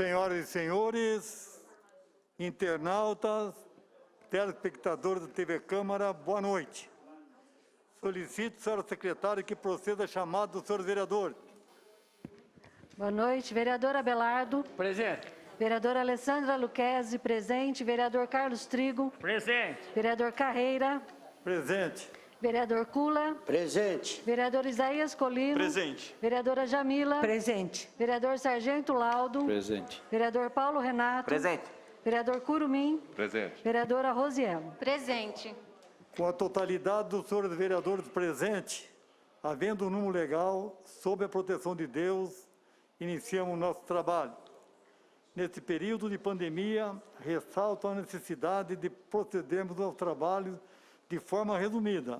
Senhoras e senhores, internautas, telespectadores da TV Câmara, boa noite. Solicito, senhora secretária, que proceda a chamada dos senhores vereadores. Boa noite. Vereador Abelardo. Presente. Vereadora Alessandra Luquezzi, presente. Vereador Carlos Trigo. Presente. Vereador Carreira. Presente. Vereador Cula. Presente. Vereador Isaías Colino. Presente. Vereadora Jamila. Presente. Vereador Sargento Laudo. Presente. Vereador Paulo Renato. Presente. Vereador Curumim. Presente. Vereadora Rosielo. Presente. Com a totalidade dos senhores vereadores presentes, havendo um número legal, sob a proteção de Deus, iniciamos o nosso trabalho. Nesse período de pandemia, ressalto a necessidade de procedermos ao trabalho de forma resumida,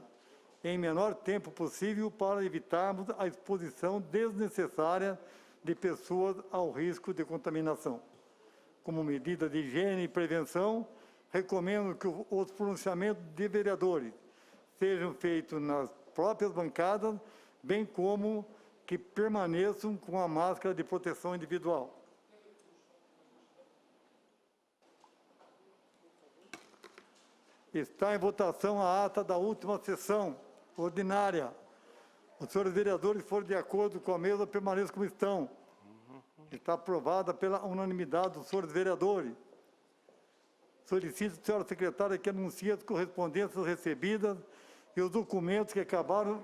em menor tempo possível, para evitarmos a exposição desnecessária de pessoas ao risco de contaminação. Como medida de higiene e prevenção, recomendo que os pronunciamentos de vereadores sejam feitos nas próprias bancadas, bem como que permaneçam com a máscara de proteção individual. Está em votação a ata da última sessão ordinária. Os senhores vereadores foram de acordo com a mesma, permaneçam como estão. Está aprovada pela unanimidade dos senhores vereadores. Solicito, senhora secretária, que anuncie as correspondências recebidas e os documentos que acabaram.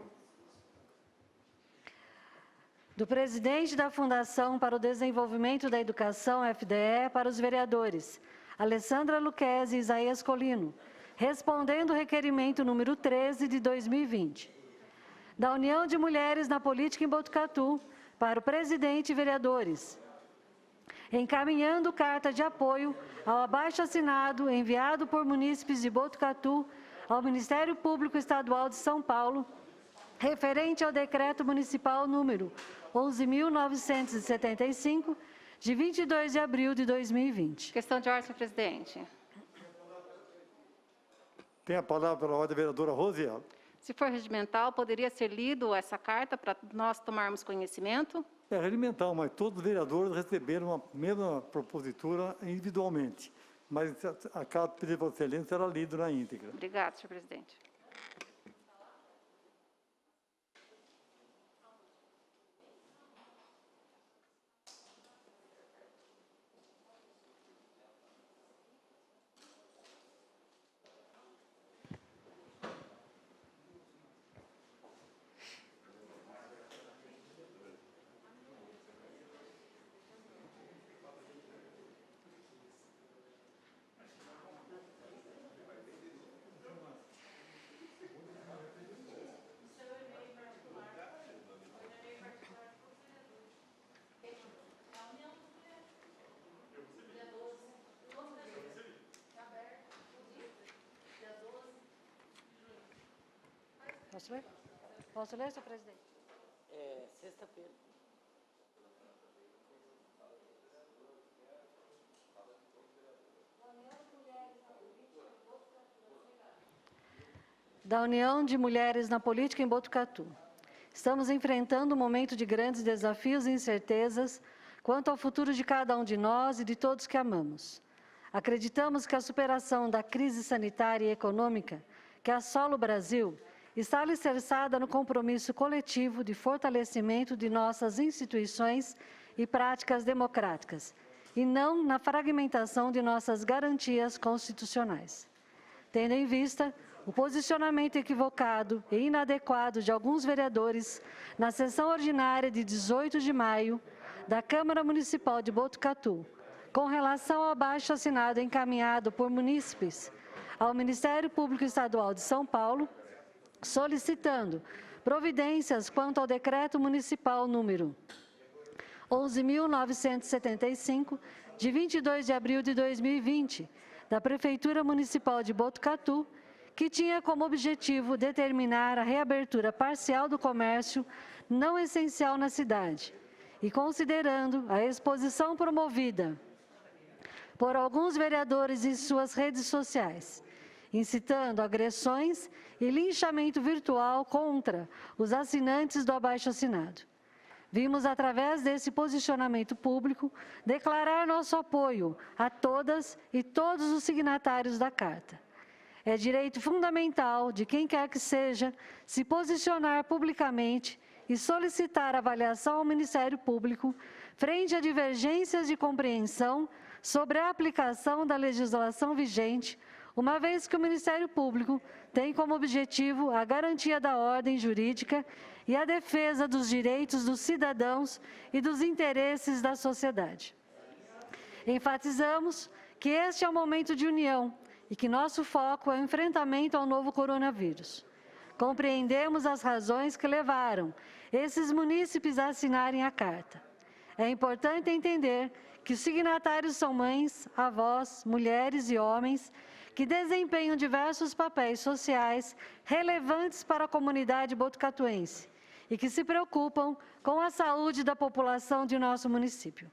Do presidente da Fundação para o Desenvolvimento da Educação, FDE, para os vereadores Alessandra Luquezzi e Isaías Colino, respondendo o requerimento número 13 de 2020. Da União de Mulheres na Política em Botucatu, para o presidente e vereadores, encaminhando carta de apoio ao abaixo-assinado enviado por munícipes de Botucatu ao Ministério Público Estadual de São Paulo, referente ao decreto municipal número 11.975, de 22 de abril de 2020. Questão de ordem, senhor presidente. Tem a palavra pela ordem a vereadora Rosielo. Se for regimental, poderia ser lido essa carta para nós tomarmos conhecimento? É regimental, mas todos os vereadores receberam a mesma propositura individualmente. Mas a carta de pedido de Vossa Excelência será lida na íntegra. Obrigado, senhor presidente. Posso ler? Posso ler, senhor presidente? Sexta-feira. Da União de Mulheres na Política em Botucatu. Estamos enfrentando um momento de grandes desafios e incertezas quanto ao futuro de cada um de nós e de todos que amamos. Acreditamos que a superação da crise sanitária e econômica que assola o Brasil está alicerçada no compromisso coletivo de fortalecimento de nossas instituições e práticas democráticas, e não na fragmentação de nossas garantias constitucionais. Tendo em vista o posicionamento equivocado e inadequado de alguns vereadores na sessão ordinária de 18 de maio da Câmara Municipal de Botucatu, com relação ao abaixo-assinado encaminhado por munícipes ao Ministério Público Estadual de São Paulo, solicitando providências quanto ao decreto municipal número 11.975, de 22 de abril de 2020, da Prefeitura Municipal de Botucatu, que tinha como objetivo determinar a reabertura parcial do comércio não essencial na cidade, e considerando a exposição promovida por alguns vereadores em suas redes sociais, incitando agressões e linchamento virtual contra os assinantes do abaixo-assinado. vimos, através desse posicionamento público, declarar nosso apoio a todas e todos os signatários da Carta. É direito fundamental de quem quer que seja se posicionar publicamente e solicitar avaliação ao Ministério Público frente a divergências de compreensão sobre a aplicação da legislação vigente, uma vez que o Ministério Público tem como objetivo a garantia da ordem jurídica e a defesa dos direitos dos cidadãos e dos interesses da sociedade. Enfatizamos que este é um momento de união e que nosso foco é o enfrentamento ao novo coronavírus. Compreendemos as razões que levaram esses munícipes a assinarem a Carta. É importante entender que os signatários são mães, avós, mulheres e homens que desempenham diversos papéis sociais relevantes para a comunidade botucatuense e que se preocupam com a saúde da população de nosso município.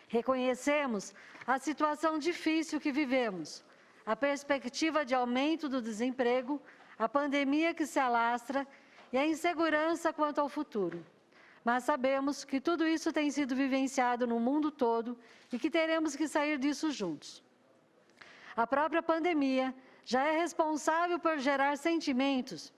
Reconhecemos a situação difícil que vivemos, a perspectiva de aumento do desemprego, a pandemia que se alastra e a insegurança quanto ao futuro. Mas sabemos que tudo isso tem sido vivenciado no mundo todo e que teremos que sair disso juntos. A própria pandemia já é responsável por gerar sentimentos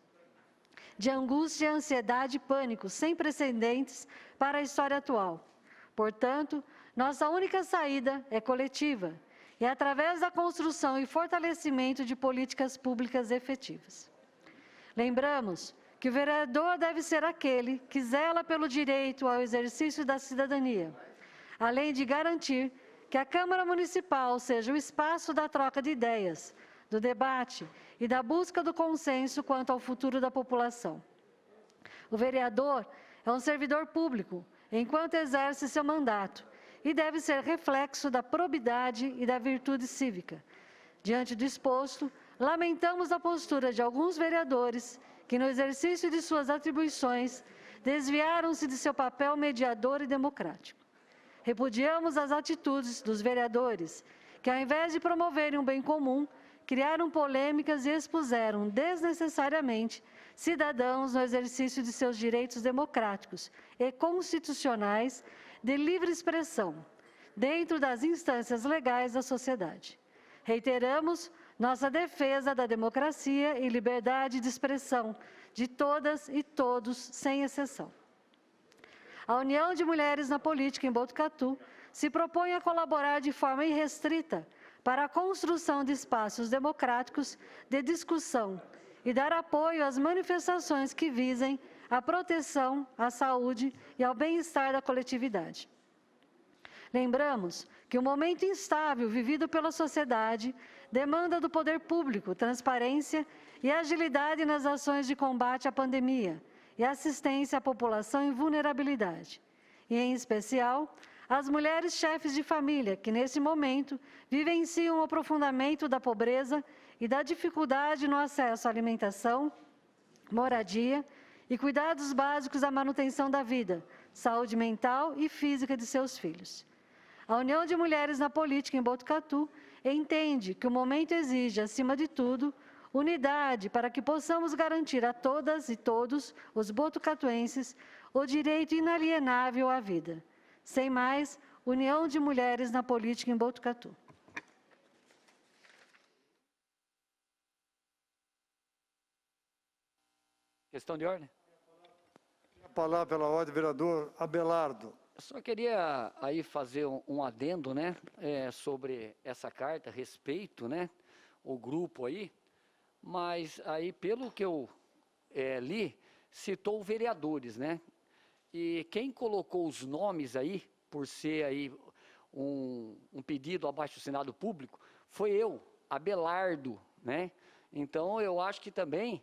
de angústia, ansiedade e pânico sem precedentes para a história atual. Portanto, nossa única saída é coletiva e através da construção e fortalecimento de políticas públicas efetivas. Lembramos que o vereador deve ser aquele que zela pelo direito ao exercício da cidadania, além de garantir que a Câmara Municipal seja o espaço da troca de ideias, do debate e da busca do consenso quanto ao futuro da população. O vereador é um servidor público, enquanto exerce seu mandato, e deve ser reflexo da probidade e da virtude cívica. Diante do exposto, lamentamos a postura de alguns vereadores que, no exercício de suas atribuições, desviaram-se de seu papel mediador e democrático. Repudiamos as atitudes dos vereadores que, ao invés de promoverem um bem comum, criaram polêmicas e expuseram desnecessariamente cidadãos no exercício de seus direitos democráticos e constitucionais de livre expressão, dentro das instâncias legais da sociedade. Reiteramos nossa defesa da democracia e liberdade de expressão de todas e todos, sem exceção. A União de Mulheres na Política em Botucatu se propõe a colaborar de forma irrestrita para a construção de espaços democráticos de discussão e dar apoio às manifestações que visem a proteção, à saúde e ao bem-estar da coletividade. Lembramos que o momento instável vivido pela sociedade demanda do poder público transparência e agilidade nas ações de combate à pandemia e assistência à população em vulnerabilidade, e, em especial, às mulheres chefes de família que, nesse momento, vivenciam o aprofundamento da pobreza e da dificuldade no acesso à alimentação, moradia e cuidados básicos à manutenção da vida, saúde mental e física de seus filhos. A União de Mulheres na Política em Botucatu entende que o momento exige, acima de tudo, unidade para que possamos garantir a todas e todos os botucatuenses o direito inalienável à vida. Sem mais, União de Mulheres na Política em Botucatu. Questão de ordem? A palavra pela ordem, vereador Abelardo. Eu só queria aí fazer um adendo, né, sobre essa carta, respeito, né, o grupo aí, mas aí pelo que eu li, citou vereadores, né, e quem colocou os nomes aí, por ser aí um pedido abaixo-assinado público, foi eu, Abelardo, né, então eu acho que também,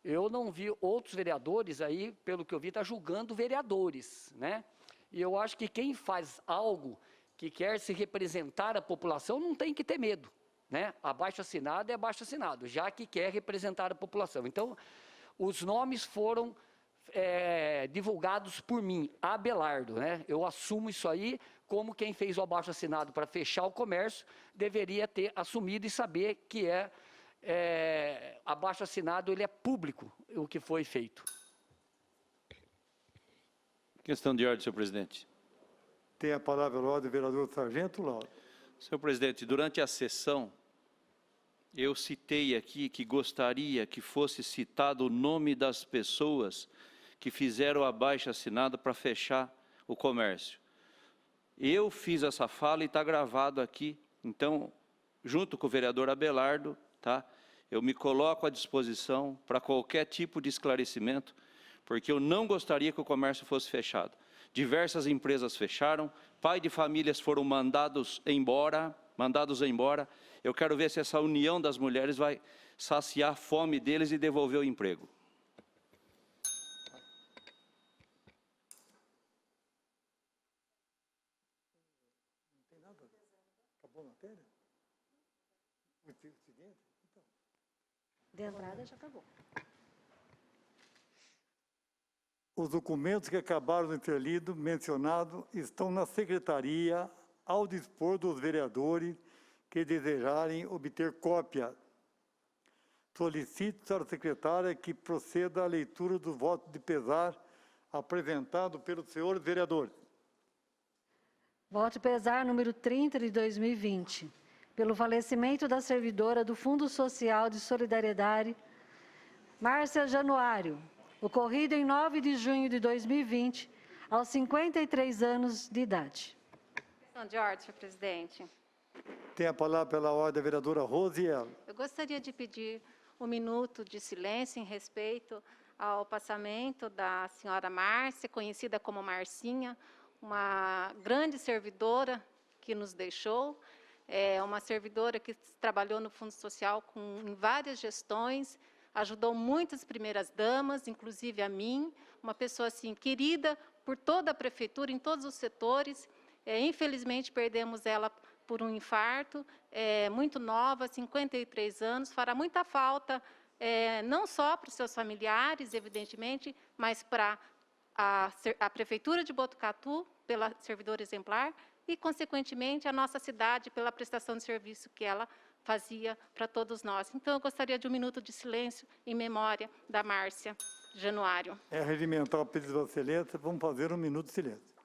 eu não vi outros vereadores aí, pelo que eu vi, tá julgando vereadores, né, e eu acho que quem faz algo que quer se representar a população não tem que ter medo, né? Abaixo-assinado é abaixo-assinado, já que quer representar a população. Então, os nomes foram divulgados por mim, Abelardo, né? Eu assumo isso aí como quem fez o abaixo-assinado para fechar o comércio deveria ter assumido e saber que abaixo-assinado, ele é público o que foi feito. Questão de ordem, senhor presidente. Tem a palavra a ordem, vereador Sargento Lauro. Senhor presidente, durante a sessão, eu citei aqui que gostaria que fosse citado o nome das pessoas que fizeram a baixa-assinada para fechar o comércio. Eu fiz essa fala e está gravado aqui. Então, junto com o vereador Abelardo, tá? Eu me coloco à disposição para qualquer tipo de esclarecimento, porque eu não gostaria que o comércio fosse fechado. Diversas empresas fecharam, pais de famílias foram mandados embora. Eu quero ver se essa união das mulheres vai saciar a fome deles e devolver o emprego. Acabou a matéria? O seguinte? Então. De entrada já acabou. Os documentos que acabaram de ser lidos, mencionados, estão na secretaria ao dispor dos vereadores que desejarem obter cópia. Solicito à secretária que proceda à leitura do voto de pesar apresentado pelos senhores vereadores. Voto de pesar número 30 de 2020, pelo falecimento da servidora do Fundo Social de Solidariedade, Márcia Januário, ocorrido em 9 de junho de 2020, aos 53 anos de idade. Questão de ordem, senhor presidente. Tem a palavra pela ordem a vereadora Rosiel. Eu gostaria de pedir um minuto de silêncio em respeito ao passamento da senhora Márcia, conhecida como Marcinha, uma grande servidora que nos deixou, uma servidora que trabalhou no Fundo Social em várias gestões, ajudou muitas primeiras damas, inclusive a mim, uma pessoa assim querida por toda a prefeitura, em todos os setores. Infelizmente, perdemos ela por um infarto, muito nova, 53 anos, fará muita falta, não só para os seus familiares, evidentemente, mas para a Prefeitura de Botucatu, pela servidora exemplar, e, consequentemente, a nossa cidade, pela prestação de serviço que ela fazia para todos nós. Então, eu gostaria de um minuto de silêncio em memória da Márcia Januário. É regimentar o pedido da excelência, vamos fazer um minuto de silêncio.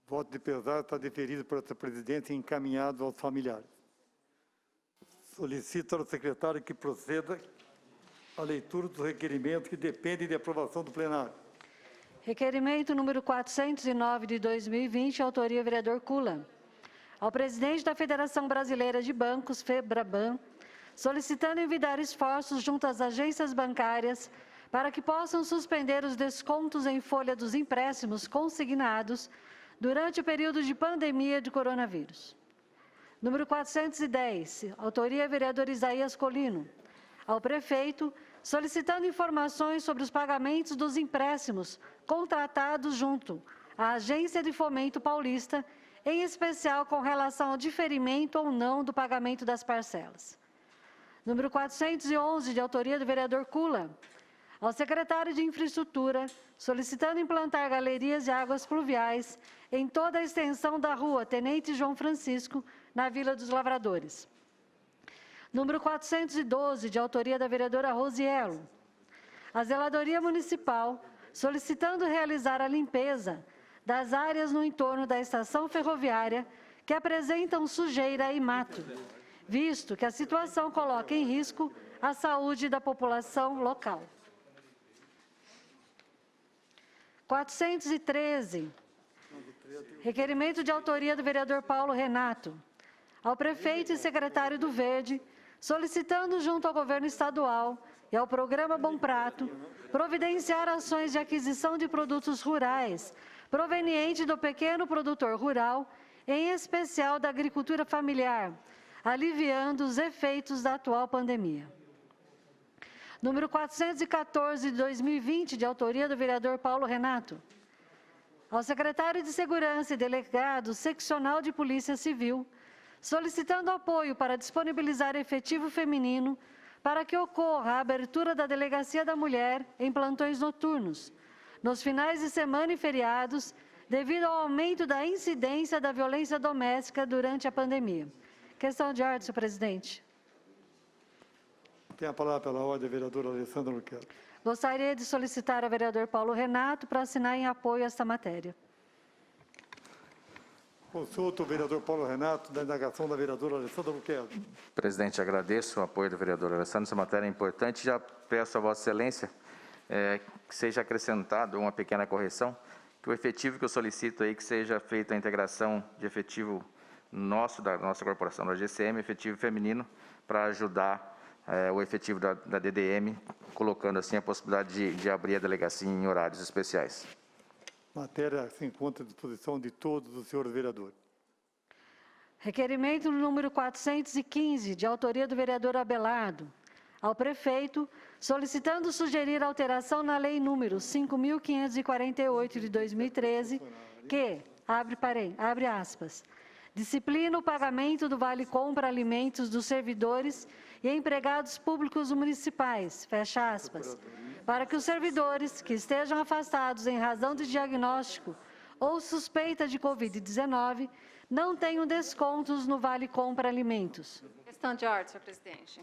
Voto de pesar está deferido por essa presidência e encaminhado aos familiares. Solicito ao secretário que proceda à leitura dos requerimentos que dependem de aprovação do plenário. Requerimento número 409 de 2020, autoria vereador Kula. Ao presidente da Federação Brasileira de Bancos, FEBRABAN, solicitando envidar esforços junto às agências bancárias para que possam suspender os descontos em folha dos empréstimos consignados durante o período de pandemia de coronavírus. Número 410, autoria vereador Isaías Colino. Ao prefeito, solicitando informações sobre os pagamentos dos empréstimos contratados junto à Agência de Fomento Paulista, em especial com relação ao diferimento ou não do pagamento das parcelas. Número 411, de autoria do vereador Kula. Ao secretário de Infraestrutura, solicitando implantar galerias de águas pluviais em toda a extensão da rua Tenente João Francisco, na Vila dos Lavradores. Número 412, de autoria da vereadora Rosiello. A Zeladoria Municipal, solicitando realizar a limpeza das áreas no entorno da estação ferroviária que apresentam sujeira e mato, visto que a situação coloca em risco a saúde da população local. 413, requerimento de autoria do vereador Paulo Renato. ao prefeito e secretário do Verde, solicitando junto ao governo estadual e ao programa Bom Prato, providenciar ações de aquisição de produtos rurais, proveniente do pequeno produtor rural, em especial da agricultura familiar, aliviando os efeitos da atual pandemia. Número 414 de 2020, de autoria do vereador Paulo Renato. Ao secretário de Segurança e delegado seccional de Polícia Civil, solicitando apoio para disponibilizar efetivo feminino para que ocorra a abertura da Delegacia da Mulher em plantões noturnos, nos finais de semana e feriados, devido ao aumento da incidência da violência doméstica durante a pandemia. Questão de ordem, senhor presidente. Tem a palavra pela ordem a vereadora Alessandra Luquero. Gostaria de solicitar ao vereador Paulo Renato para assinar em apoio a esta matéria. Consulta o vereador Paulo Renato, da indagação da vereadora Alessandra Luquero. Presidente, agradeço o apoio do vereador Alessandro. Essa matéria é importante. Já peço a Vossa Excelência que seja acrescentado uma pequena correção, que o efetivo que eu solicito aí, que seja feita a integração de efetivo nosso, da nossa corporação, da GCM, efetivo feminino, para ajudar o efetivo da DDM, colocando assim a possibilidade de abrir a delegacia em horários especiais. Matéria se encontra à disposição de todos os senhores vereadores. Requerimento número 415, de autoria do vereador Abelardo, ao prefeito, solicitando sugerir alteração na lei número 5.548 de 2013, que, abre aspas, disciplina o pagamento do vale-compra alimentos dos servidores e empregados públicos municipais, fecha aspas, para que os servidores que estejam afastados em razão de diagnóstico ou suspeita de Covid-19 não tenham descontos no vale-compra alimentos. Questão de ordem, senhor presidente.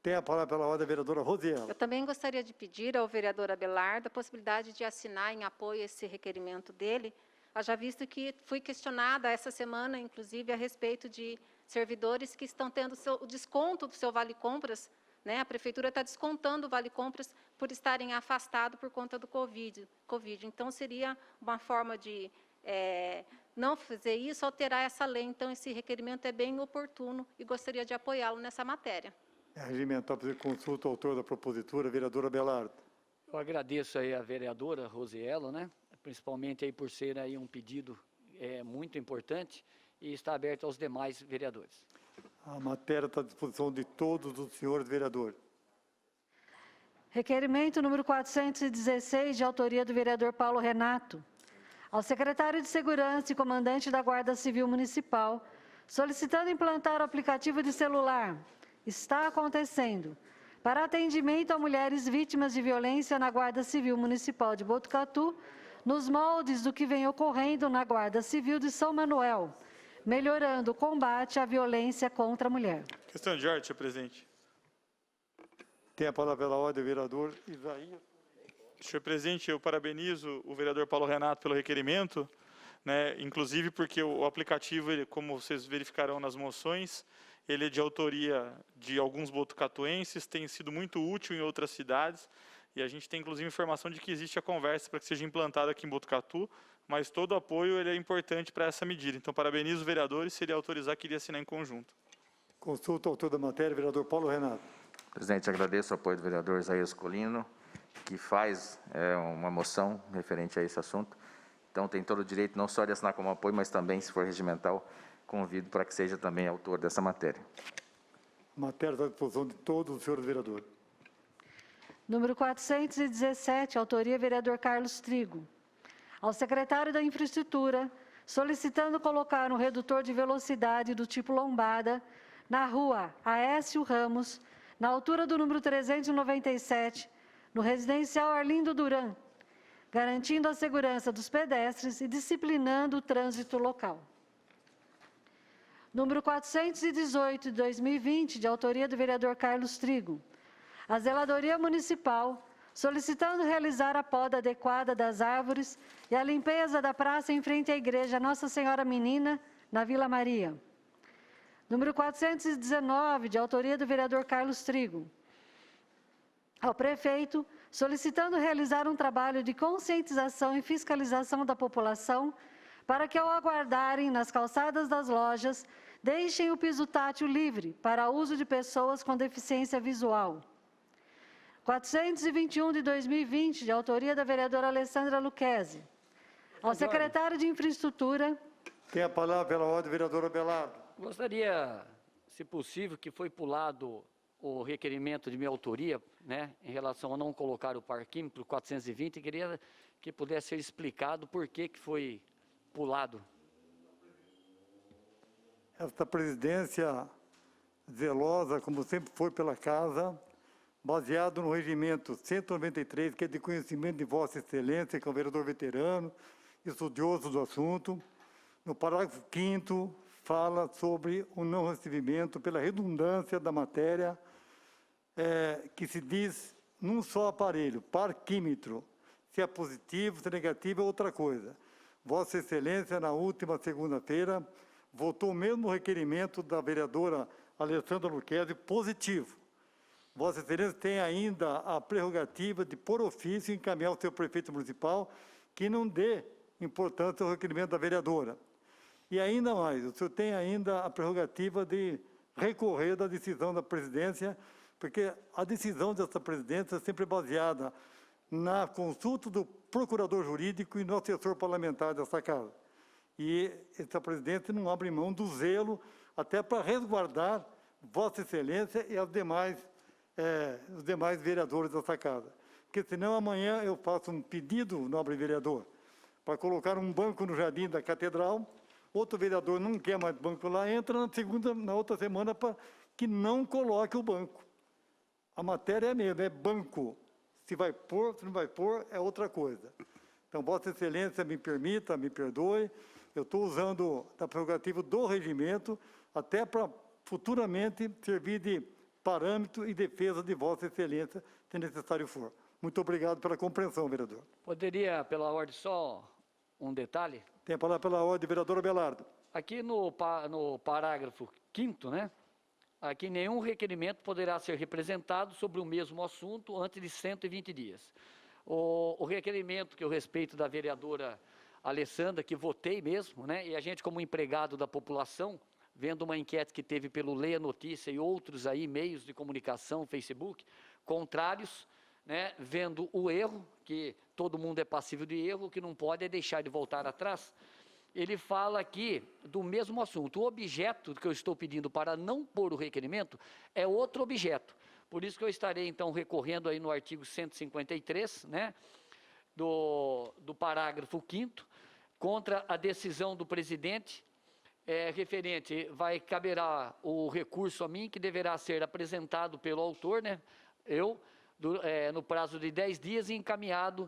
Tem a palavra pela ordem a vereadora Rosiela. Eu também gostaria de pedir ao vereador Abelardo a possibilidade de assinar em apoio a esse requerimento dele, haja visto que fui questionada essa semana, inclusive, a respeito de servidores que estão tendo o desconto do seu vale-compras, né? A prefeitura está descontando o vale-compras por estarem afastados por conta do Covid. Então, seria uma forma de não fazer isso, alterar essa lei. Então, esse requerimento é bem oportuno e gostaria de apoiá-lo nessa matéria. É regimental para consulta o autor da propositura, vereadora Abelardo. Eu agradeço aí a vereadora Rosiela, né? Principalmente aí por ser aí um pedido muito importante e está aberto aos demais vereadores. A matéria está à disposição de todos os senhores vereadores. Requerimento número 416, de autoria do vereador Paulo Renato, ao secretário de Segurança e comandante da Guarda Civil Municipal, solicitando implantar o aplicativo de celular Está Acontecendo, para atendimento a mulheres vítimas de violência na Guarda Civil Municipal de Botucatu, nos moldes do que vem ocorrendo na Guarda Civil de São Manuel, melhorando o combate à violência contra a mulher. Questão de ordem, senhor presidente. Tem a palavra pela ordem o vereador Isaías. Senhor presidente, eu parabenizo o vereador Paulo Renato pelo requerimento, né, inclusive porque o aplicativo, como vocês verificarão nas moções, ele é de autoria de alguns botucatuenses, tem sido muito útil em outras cidades, e a gente tem inclusive informação de que existe a conversa para que seja implantado aqui em Botucatu, mas todo o apoio ele é importante para essa medida. Então, parabenizo o vereador e, se ele autorizar, queria assinar em conjunto. Consulta o autor da matéria, vereador Paulo Renato. Presidente, agradeço o apoio do vereador Isaías Colino, que faz uma moção referente a esse assunto. Então, tem todo o direito não só de assinar como apoio, mas também, se for regimental, convido para que seja também autor dessa matéria. A matéria está à disposição de todos os senhores vereadores. Número 417, autoria vereador Carlos Trigo, ao secretário da Infraestrutura, solicitando colocar um redutor de velocidade do tipo lombada na rua Aécio Ramos, na altura do número 397, no residencial Arlindo Duran, garantindo a segurança dos pedestres e disciplinando o trânsito local. Número 418, de 2020, de autoria do vereador Carlos Trigo, a Zeladoria Municipal, solicitando realizar a poda adequada das árvores e a limpeza da praça em frente à Igreja Nossa Senhora Menina, na Vila Maria. Número 419, de autoria do vereador Carlos Trigo, ao prefeito, solicitando realizar um trabalho de conscientização e fiscalização da população para que, ao aguardarem nas calçadas das lojas, deixem o piso tátil livre para uso de pessoas com deficiência visual. 421 de 2020, de autoria da vereadora Alessandra Lucchesi. Ao secretário de Infraestrutura. Tem a palavra pela ordem, vereador Abelardo. Gostaria, se possível, que foi pulado o requerimento de minha autoria, né, em relação a não colocar o parquímetro 420, queria que pudesse ser explicado por que foi pulado. Esta presidência zelosa, como sempre foi pela casa, baseado no regimento 193, que é de conhecimento de Vossa Excelência, que é um vereador veterano, estudioso do assunto. No parágrafo 5º, fala sobre o não recebimento, pela redundância da matéria, que se diz num só aparelho, parquímetro. Se é positivo, se é negativo, é outra coisa. Vossa Excelência, na última segunda-feira, votou o mesmo requerimento da vereadora Alessandra Lucchesi positivo. Vossa Excelência tem ainda a prerrogativa de, por ofício, encaminhar ao seu prefeito municipal que não dê importância ao requerimento da vereadora. E ainda mais, o senhor tem ainda a prerrogativa de recorrer da decisão da presidência, porque a decisão dessa presidência é sempre baseada na consulta do procurador jurídico e no assessor parlamentar dessa casa. E essa presidência não abre mão do zelo até para resguardar Vossa Excelência e os demais vereadores dessa casa. Porque senão amanhã eu faço um pedido, nobre vereador, para colocar um banco no jardim da catedral, outro vereador não quer mais banco lá, entra na outra semana para que não coloque o banco. A matéria é mesmo, é banco. Se vai pôr, se não vai pôr, é outra coisa. Então, Vossa Excelência, me permita, me perdoe, eu estou usando da prerrogativa do regimento até para futuramente servir de parâmetro e defesa de Vossa Excelência, se necessário for. Muito obrigado pela compreensão, vereador. Poderia, pela ordem, só um detalhe? Tem a palavra pela ordem, vereador Abelardo. Aqui no parágrafo 5º, né? Aqui nenhum requerimento poderá ser representado sobre o mesmo assunto antes de 120 dias. O requerimento que eu respeito da vereadora Alessandra, que votei mesmo, né? E a gente, como empregado da população, vendo uma enquete que teve pelo Leia Notícia e outros aí meios de comunicação, Facebook, contrários, né? Vendo o erro, que todo mundo é passível de erro, o que não pode é deixar de voltar atrás. Ele fala aqui do mesmo assunto. O objeto que eu estou pedindo para não pôr o requerimento é outro objeto. Por isso que eu estarei, então, recorrendo aí no artigo 153, né, do parágrafo 5º, contra a decisão do presidente, referente, caberá o recurso a mim, que deverá ser apresentado pelo autor, né, no prazo de 10 dias e encaminhado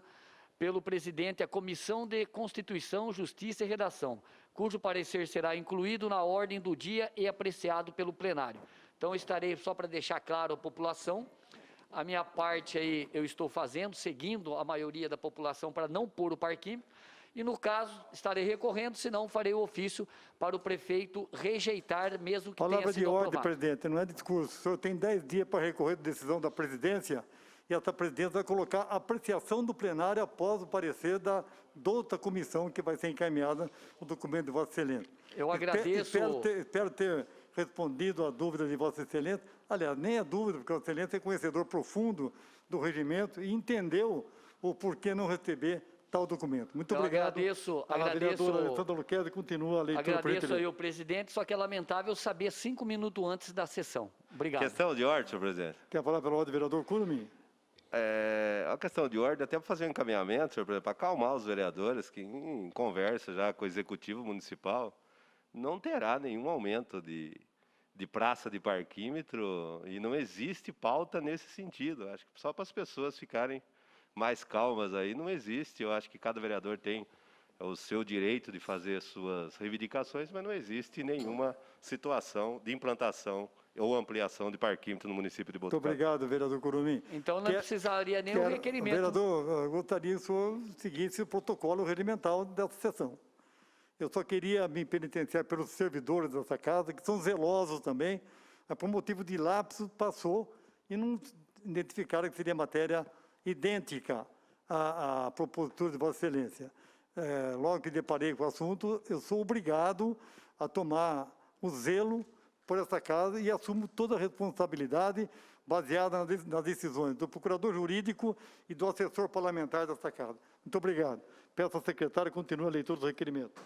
pelo presidente à Comissão de Constituição, Justiça e Redação, cujo parecer será incluído na ordem do dia e apreciado pelo plenário. Então, estarei, só para deixar claro à população, a minha parte aí eu estou fazendo, seguindo a maioria da população para não pôr o parquímetro, e no caso, estarei recorrendo, senão farei o ofício para o prefeito rejeitar, mesmo que tenha sido aprovado. Palavra de ordem, presidente, não é discurso. O senhor tem 10 dias para recorrer da decisão da presidência, e essa presidência vai colocar a apreciação do plenário após o parecer da outra comissão que vai ser encaminhada o documento de Vossa Excelência. Eu agradeço. Espero ter respondido a dúvida de Vossa Excelência. Aliás, nem a dúvida, porque Vossa Excelência é conhecedor profundo do regimento e entendeu o porquê não receber tal documento. Muito obrigado. Agradeço. A vereadora Alessandra Lucchesi continua a leitura. Agradeço aí o presidente, só que é lamentável saber 5 minutos antes da sessão. Obrigado. Questão de ordem, senhor presidente. Quer falar pela ordem, vereador Curumi? A questão de ordem, até para fazer um encaminhamento, senhor presidente, para acalmar os vereadores, que em conversa já com o Executivo Municipal, não terá nenhum aumento de praça de parquímetro e não existe pauta nesse sentido. Acho que só para as pessoas ficarem mais calmas aí, não existe. Eu acho que cada vereador tem o seu direito de fazer suas reivindicações, mas não existe nenhuma situação de implantação ou ampliação de parquímetro no município de Botucatu. Muito obrigado, vereador Curumi. Então não precisaria nenhum requerimento. Vereador, eu gostaria que o senhor seguisse o protocolo regimental dessa sessão. Eu só queria me penitenciar pelos servidores dessa casa, que são zelosos também, mas por motivo de lapso passou e não identificaram que seria matéria idêntica à propositura de Vossa Excelência. logo que deparei com o assunto, eu sou obrigado a tomar o zelo por essa casa e assumo toda a responsabilidade baseada nas decisões do procurador jurídico e do assessor parlamentar dessa casa. Muito obrigado. Peço ao secretário que continue a leitura do requerimento.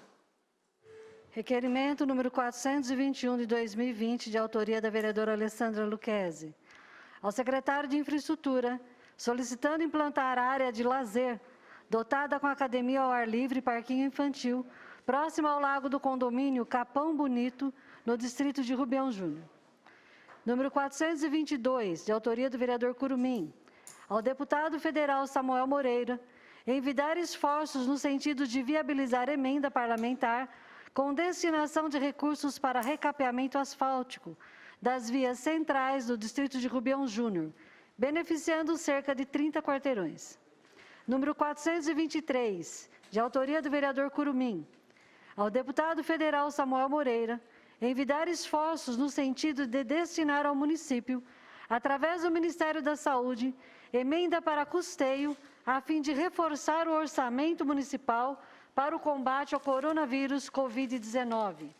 Requerimento número 421 de 2020, de autoria da vereadora Alessandra Lucchesi. Ao secretário de Infraestrutura, solicitando implantar área de lazer dotada com academia ao ar livre e parquinho infantil, próximo ao lago do condomínio Capão Bonito, no distrito de Rubião Júnior. Número 422, de autoria do vereador Curumim. Ao deputado federal Samuel Moreira, envidar esforços no sentido de viabilizar emenda parlamentar com destinação de recursos para recapeamento asfáltico das vias centrais do distrito de Rubião Júnior, beneficiando cerca de 30 quarteirões. Número 423, de autoria do vereador Curumim. Ao deputado federal Samuel Moreira, envidar esforços no sentido de destinar ao município, através do Ministério da Saúde, emenda para custeio, a fim de reforçar o orçamento municipal para o combate ao coronavírus Covid-19.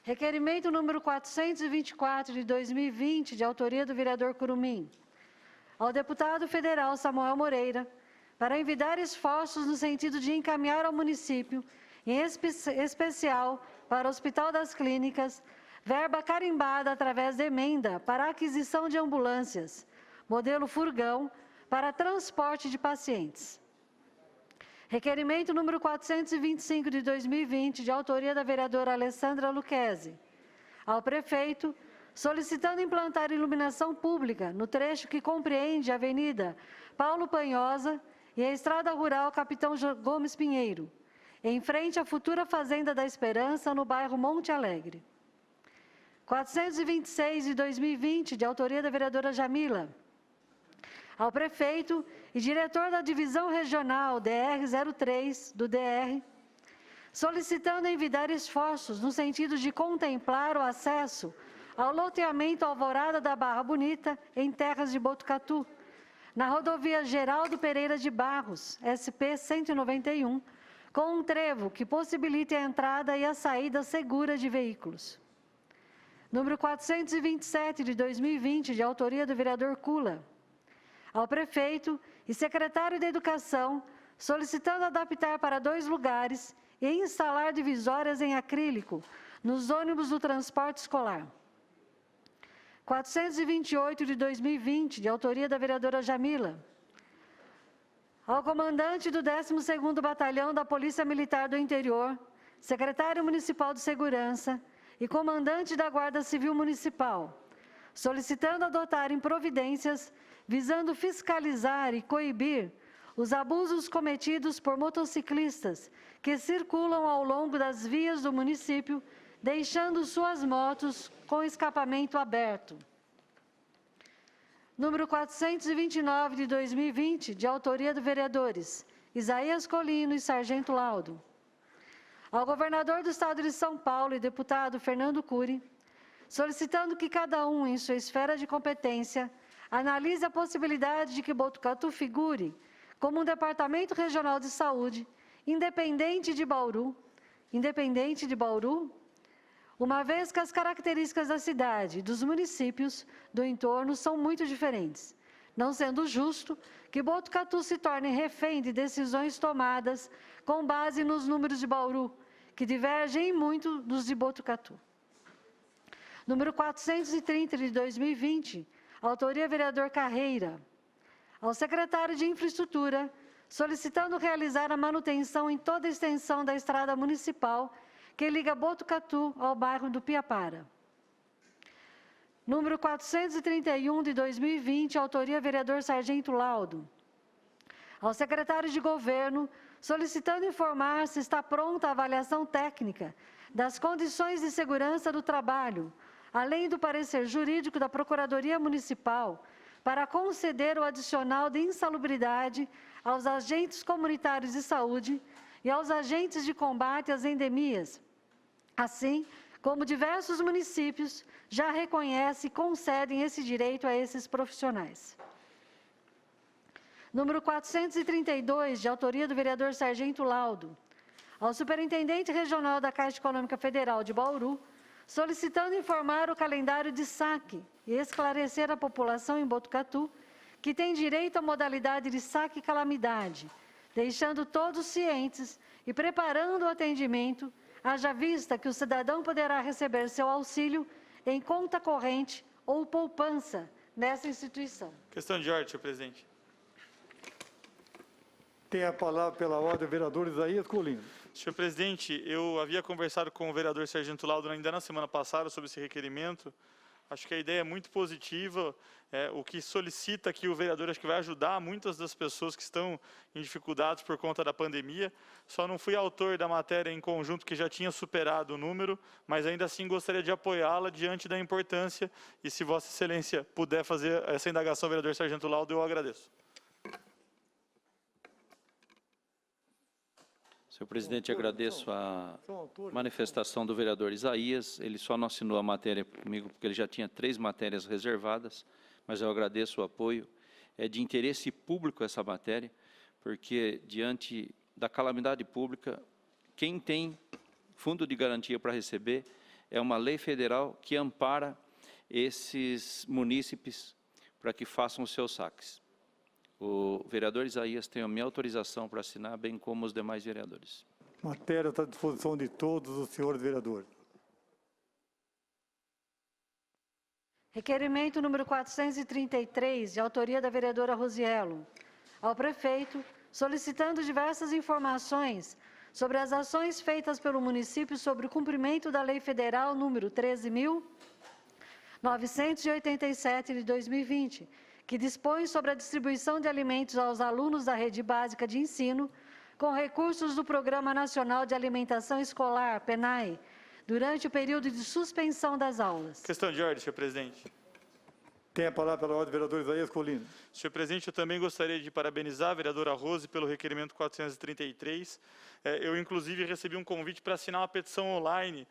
Requerimento número 424 de 2020, de autoria do vereador Curumim. Ao deputado federal Samuel Moreira, para envidar esforços no sentido de encaminhar ao município, em especial para o Hospital das Clínicas, verba carimbada através de emenda para aquisição de ambulâncias, modelo furgão, para transporte de pacientes. Requerimento número 425 de 2020, de autoria da vereadora Alessandra Lucchesi. Ao prefeito, solicitando implantar iluminação pública no trecho que compreende a Avenida Paulo Panhosa e a Estrada Rural Capitão Gomes Pinheiro, em frente à futura Fazenda da Esperança, no bairro Monte Alegre. 426 de 2020, de autoria da vereadora Jamila. Ao prefeito e diretor da Divisão Regional DR-03 do DR, solicitando envidar esforços no sentido de contemplar o acesso ao loteamento Alvorada da Barra Bonita, em terras de Botucatu, na rodovia Geraldo Pereira de Barros, SP-191, com um trevo que possibilite a entrada e a saída segura de veículos. Número 427 de 2020, de autoria do vereador Kula. Ao prefeito e secretário de Educação, solicitando adaptar para 2 lugares e instalar divisórias em acrílico nos ônibus do transporte escolar. 428 de 2020, de autoria da vereadora Jamila. Ao comandante do 12º Batalhão da Polícia Militar do Interior, secretário municipal de Segurança e comandante da Guarda Civil Municipal, solicitando adotarem providências visando fiscalizar e coibir os abusos cometidos por motociclistas que circulam ao longo das vias do município, deixando suas motos com escapamento aberto. Número 429 de 2020, de autoria dos vereadores Isaías Colino e Sargento Laudo. Ao governador do Estado de São Paulo e deputado Fernando Cury, solicitando que cada um, em sua esfera de competência, analise a possibilidade de que Botucatu figure como um departamento regional de saúde independente de Bauru, uma vez que as características da cidade e dos municípios do entorno são muito diferentes, não sendo justo que Botucatu se torne refém de decisões tomadas com base nos números de Bauru, que divergem muito dos de Botucatu. Número 430 de 2020, autoria vereador Carreira. Ao secretário de Infraestrutura, solicitando realizar a manutenção em toda a extensão da estrada municipal que liga Botucatu ao bairro do Piapara. Número 431 de 2020, autoria vereador Sargento Laudo. Ao secretário de Governo, solicitando informar se está pronta a avaliação técnica das condições de segurança do trabalho, além do parecer jurídico da Procuradoria Municipal, para conceder o adicional de insalubridade aos agentes comunitários de saúde e aos agentes de combate às endemias, assim como diversos municípios já reconhecem e concedem esse direito a esses profissionais. Número 432, de autoria do vereador Sargento Laudo, ao Superintendente Regional da Caixa Econômica Federal de Bauru, solicitando informar o calendário de saque e esclarecer a população em Botucatu que tem direito à modalidade de saque calamidade, deixando todos cientes e preparando o atendimento, haja vista que o cidadão poderá receber seu auxílio em conta corrente ou poupança nessa instituição. Questão de ordem, senhor presidente. Tem a palavra pela ordem o vereador Isaías Colino. Senhor presidente, eu havia conversado com o vereador Sargento Laudo ainda na semana passada sobre esse requerimento. Acho que a ideia é muito positiva. O que solicita aqui o vereador, acho que vai ajudar muitas das pessoas que estão em dificuldades por conta da pandemia. Só não fui autor da matéria em conjunto, que já tinha superado o número, mas ainda assim gostaria de apoiá-la diante da importância. E se Vossa Excelência puder fazer essa indagação, vereador Sargento Laudo, eu agradeço. Senhor presidente, agradeço a manifestação do vereador Isaías. Ele só não assinou a matéria comigo porque ele já tinha 3 matérias reservadas, mas eu agradeço o apoio. É de interesse público essa matéria, porque diante da calamidade pública, quem tem fundo de garantia para receber é uma lei federal que ampara esses munícipes para que façam os seus saques. O vereador Isaías tem a minha autorização para assinar, bem como os demais vereadores. A matéria está à disposição de todos os senhores vereadores. Requerimento número 433, de autoria da vereadora Rosiello, ao prefeito, solicitando diversas informações sobre as ações feitas pelo município sobre o cumprimento da Lei Federal número 13.987 de 2020, que dispõe sobre a distribuição de alimentos aos alunos da rede básica de ensino, com recursos do Programa Nacional de Alimentação Escolar, PNAE, durante o período de suspensão das aulas. Questão de ordem, senhor presidente. Tem a palavra pela ordem o vereador Isaías Colino. Senhor presidente, eu também gostaria de parabenizar a vereadora Rose pelo requerimento 433. Eu, inclusive, recebi um convite para assinar uma petição online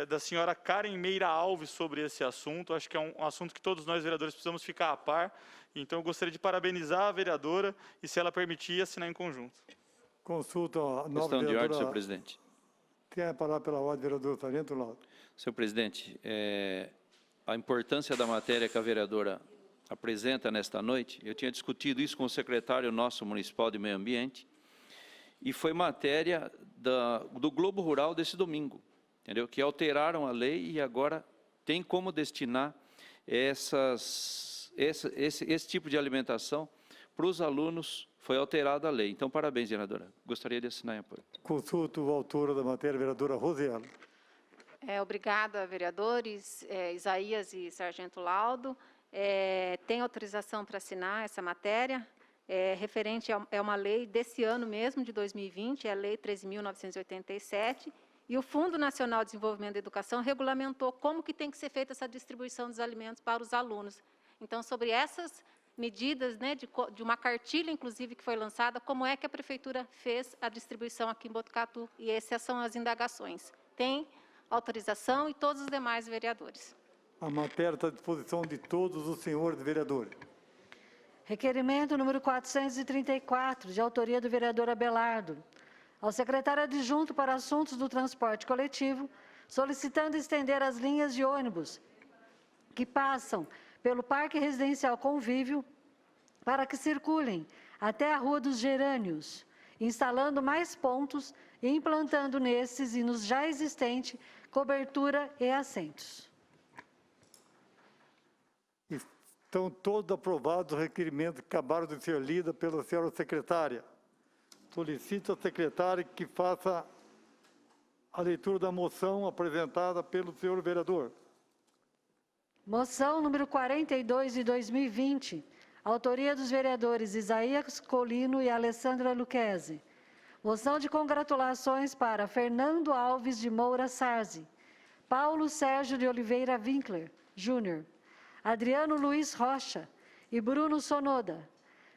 da senhora Karen Meira Alves sobre esse assunto. Acho que é um assunto que todos nós, vereadores, precisamos ficar a par. Então, eu gostaria de parabenizar a vereadora e, se ela permitir, assinar em conjunto. Consulta a nova Questão de vereadora. ordem, senhor presidente. Tem a palavra pela ordem vereador Sargento Laudo. Senhor presidente, a importância da matéria que a vereadora apresenta nesta noite, eu tinha discutido isso com o secretário nosso municipal de Meio Ambiente, e foi matéria do Globo Rural desse domingo, entendeu? Que alteraram a lei e agora tem como destinar esse tipo de alimentação para os alunos. Foi alterada a lei. Então, parabéns, vereadora. Gostaria de assinar em apoio. Consulto o autor da matéria, vereadora Rosiello. Obrigada, vereadores Isaías e Sargento Laudo. Tem autorização para assinar essa matéria, referente a uma lei desse ano mesmo, de 2020, é a Lei 13.987, e o Fundo Nacional de Desenvolvimento da Educação regulamentou como que tem que ser feita essa distribuição dos alimentos para os alunos. Então, sobre essas medidas, né, de uma cartilha, inclusive, que foi lançada, como é que a Prefeitura fez a distribuição aqui em Botucatu, e essas são as indagações. Tem autorização e todos os demais vereadores. A matéria está à disposição de todos os senhores vereadores. Requerimento número 434, de autoria do vereador Abelardo, ao secretário adjunto para assuntos do transporte coletivo, solicitando estender as linhas de ônibus que passam pelo Parque Residencial Convívio para que circulem até a Rua dos Gerânios, instalando mais pontos e implantando nesses e nos já existentes cobertura e assentos. Estão todos aprovados os requerimentos que acabaram de ser lidos pela senhora secretária. Solicito à secretária que faça a leitura da moção apresentada pelo senhor vereador. Moção número 42 de 2020, autoria dos vereadores Isaías Colino e Alessandra Lucchesi. Moção de congratulações para Fernando Alves de Moura Sarzi, Paulo Sérgio de Oliveira Winkler, Júnior, Adriano Luiz Rocha e Bruno Sonoda,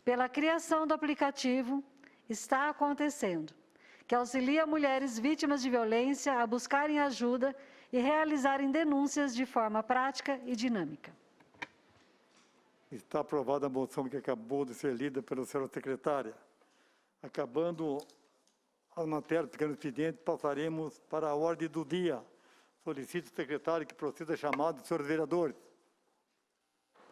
pela criação do aplicativo Está Acontecendo, que auxilia mulheres vítimas de violência a buscarem ajuda e realizarem denúncias de forma prática e dinâmica. Está aprovada a moção que acabou de ser lida pela senhora secretária. Acabando as matérias do pequeno expediente, passaremos para a ordem do dia. Solicito ao secretário que proceda a chamada dos senhores vereadores.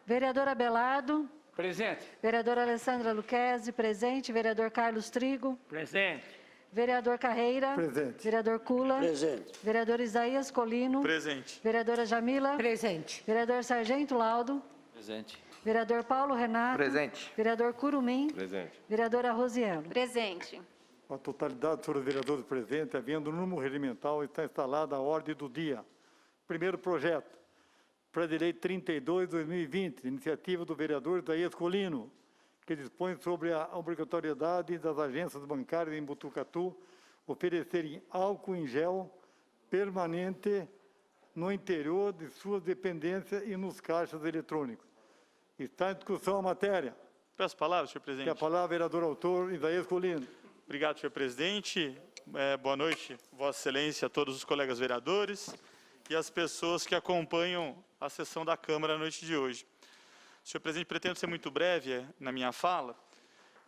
Vereador Abelardo. Presente. Vereadora Alessandra Luquezzi, presente. Vereador Carlos Trigo. Presente. Vereador Carreira. Presente. Vereador Kula. Presente. Vereador Isaías Colino. Presente. Vereadora Jamila. Presente. Vereador Sargento Laudo. Presente. Vereador Paulo Renato. Presente. Vereador Curumim. Presente. Vereadora Rosiello. Presente. A totalidade dos senhores vereadores presentes, havendo número regimental, está instalada a ordem do dia. Primeiro projeto, Projeto de Lei 32/2020, iniciativa do vereador Isaías Colino, que dispõe sobre a obrigatoriedade das agências bancárias em Botucatu oferecerem álcool em gel permanente no interior de suas dependências e nos caixas eletrônicos. Está em discussão a matéria. Peço palavras, senhor Tem a presidente. palavra, vereador autor Isaías Colino. Obrigado, senhor presidente. Boa noite, Vossa Excelência, a todos os colegas vereadores e as pessoas que acompanham a sessão da Câmara na noite de hoje. Senhor presidente, pretendo ser muito breve na minha fala.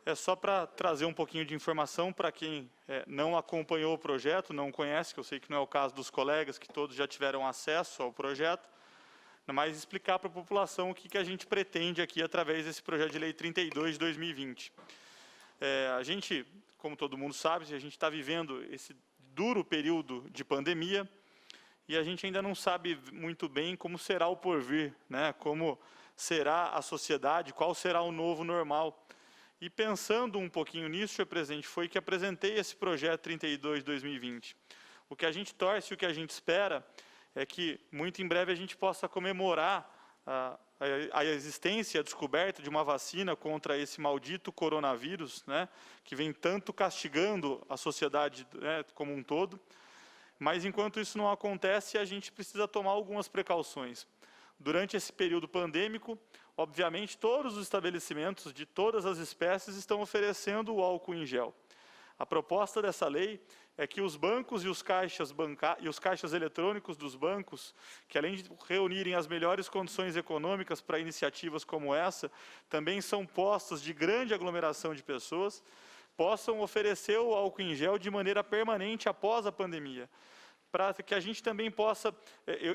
É só para trazer um pouquinho de informação para quem não acompanhou o projeto, não conhece, que eu sei que não é o caso dos colegas, que todos já tiveram acesso ao projeto, mas explicar para a população o que a gente pretende aqui através desse projeto de lei 32 de 2020. A gente, como todo mundo sabe, a gente está vivendo esse duro período de pandemia e a gente ainda não sabe muito bem como será o porvir, né? Como será a sociedade, qual será o novo normal. E pensando um pouquinho nisso, senhor presidente, foi que apresentei esse projeto 32 de 2020. O que a gente torce e o que a gente espera é que, muito em breve, a gente possa comemorar a existência e a descoberta de uma vacina contra esse maldito coronavírus, né, que vem tanto castigando a sociedade, né, como um todo. Mas, enquanto isso não acontece, a gente precisa tomar algumas precauções. Durante esse período pandêmico, obviamente, todos os estabelecimentos de todas as espécies estão oferecendo o álcool em gel. A proposta dessa lei é que os bancos e os caixas eletrônicos dos bancos, que além de reunirem as melhores condições econômicas para iniciativas como essa, também são postos de grande aglomeração de pessoas, possam oferecer o álcool em gel de maneira permanente após a pandemia, para que a gente também possa,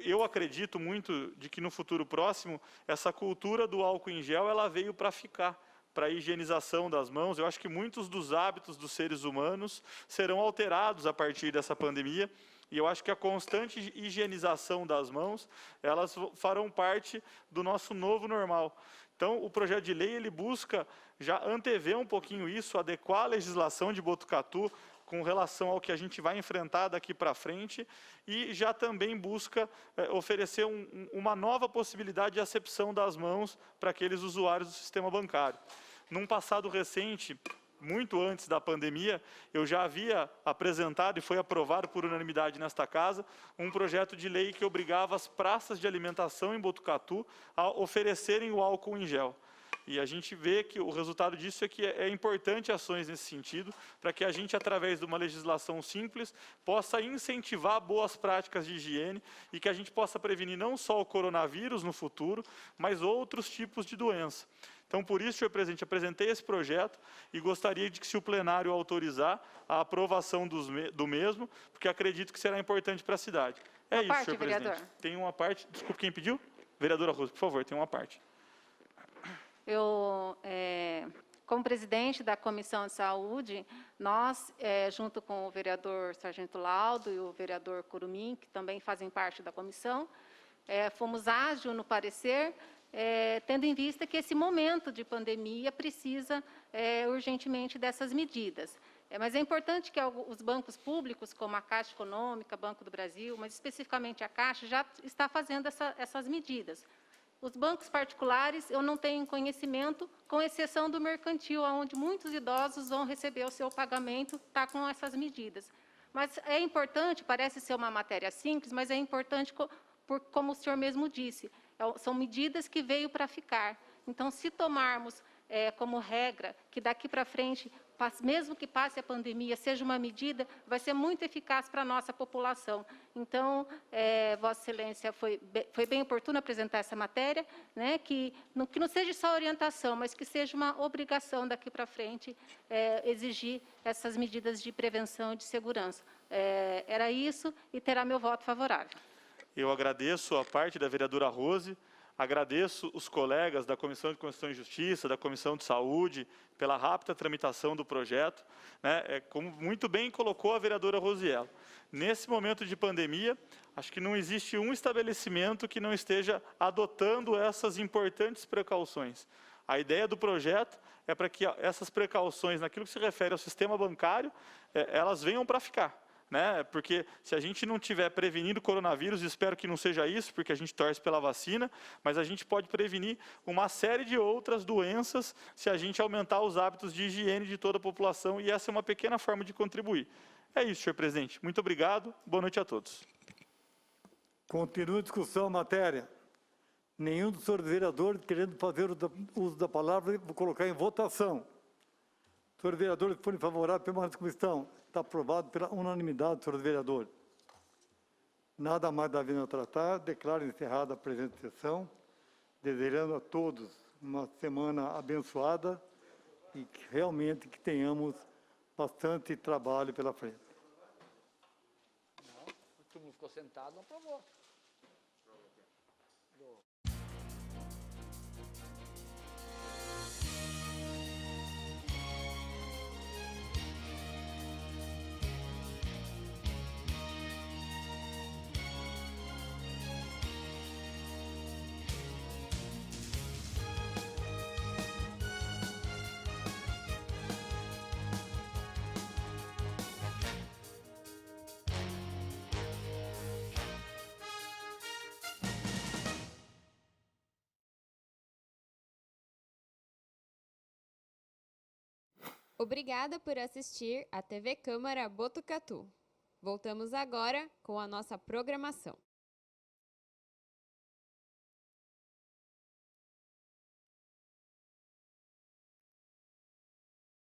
eu acredito muito de que no futuro próximo, essa cultura do álcool em gel, ela veio para ficar, para a higienização das mãos. Eu acho que muitos dos hábitos dos seres humanos serão alterados a partir dessa pandemia, e eu acho que a constante higienização das mãos, elas farão parte do nosso novo normal. Então, o projeto de lei, ele busca já antever um pouquinho isso, adequar a legislação de Botucatu com relação ao que a gente vai enfrentar daqui para frente, e já também busca oferecer uma nova possibilidade de acepção das mãos para aqueles usuários do sistema bancário. Num passado recente, muito antes da pandemia, eu já havia apresentado e foi aprovado por unanimidade nesta casa um projeto de lei que obrigava as praças de alimentação em Botucatu a oferecerem o álcool em gel. E a gente vê que o resultado disso é que é importante ações nesse sentido, para que a gente, através de uma legislação simples, possa incentivar boas práticas de higiene e que a gente possa prevenir não só o coronavírus no futuro, mas outros tipos de doença. Então, por isso, senhor presidente, apresentei esse projeto e gostaria de que, se o plenário autorizar, a aprovação do mesmo, porque acredito que será importante para a cidade. É isso, senhor presidente. Vereador. Tem uma parte, desculpe, quem pediu? Vereadora Rosa, por favor, tem uma parte. Eu, como presidente da Comissão de Saúde, nós, junto com o vereador Sargento Laudo e o vereador Curumim, que também fazem parte da comissão, fomos ágeis no parecer, tendo em vista que esse momento de pandemia precisa urgentemente dessas medidas. Mas é importante que os bancos públicos, como a Caixa Econômica, Banco do Brasil, mas especificamente a Caixa, já está fazendo essas medidas. Os bancos particulares, eu não tenho conhecimento, com exceção do mercantil, onde muitos idosos vão receber o seu pagamento, está com essas medidas. Mas é importante, parece ser uma matéria simples, mas é importante, como o senhor mesmo disse, são medidas que veio para ficar. Então, se tomarmos como regra que daqui para frente mesmo que passe a pandemia, seja uma medida, vai ser muito eficaz para a nossa população. Então, Vossa Excelência foi bem oportuno apresentar essa matéria, né, que não seja só orientação, mas que seja uma obrigação daqui para frente exigir essas medidas de prevenção e de segurança. Era isso e terá meu voto favorável. Eu agradeço a parte da vereadora Rose, agradeço os colegas da Comissão de Constituição e Justiça, da Comissão de Saúde, pela rápida tramitação do projeto, né? Como muito bem colocou a vereadora Rosiello. Nesse momento de pandemia, acho que não existe um estabelecimento que não esteja adotando essas importantes precauções. A ideia do projeto é para que essas precauções, naquilo que se refere ao sistema bancário, elas venham para ficar. Né? Porque se a gente não tiver prevenindo o coronavírus, espero que não seja isso, porque a gente torce pela vacina, mas a gente pode prevenir uma série de outras doenças se a gente aumentar os hábitos de higiene de toda a população, e essa é uma pequena forma de contribuir. É isso, senhor presidente. Muito obrigado. Boa noite a todos. Continua a discussão a matéria. Nenhum dos senhores vereadores querendo fazer uso da palavra, vou colocar em votação. Senhores vereadores que forem favoráveis, permaneçam como estão. Está aprovado pela unanimidade, senhores vereadores. Nada mais havendo a tratar, declaro encerrada a presente sessão, desejando a todos uma semana abençoada e que realmente que tenhamos bastante trabalho pela frente. Todo mundo ficou sentado, não aprovou. Obrigada por assistir à TV Câmara Botucatu. Voltamos agora com a nossa programação.